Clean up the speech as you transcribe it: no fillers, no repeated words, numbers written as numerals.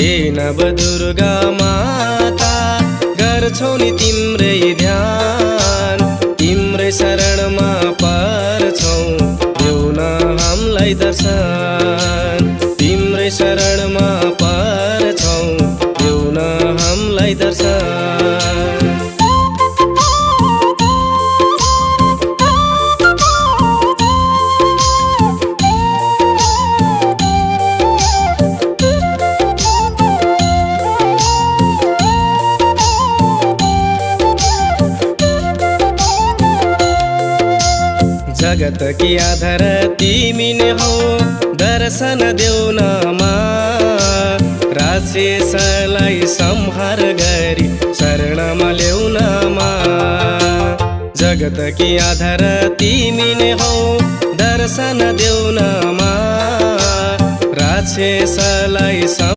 नव दुर्गा माता गर्छौ नि तिम्रै ध्यान, तिम्रै शरणमा पर्छौ देऊ न हामीलाई दर्शन, तिम्रै शरणमा पर्छौ देऊ न हामीलाई दर्शन। जगत की आधार तिमी नै हौ, दर्शन देऊ न माँ, राक्षसलाई संहार गरी शरणमा ल्याउ न माँ। जगत की आधार तिमी नै हौ, दर्शन देऊ न माँ, राक्षसलाई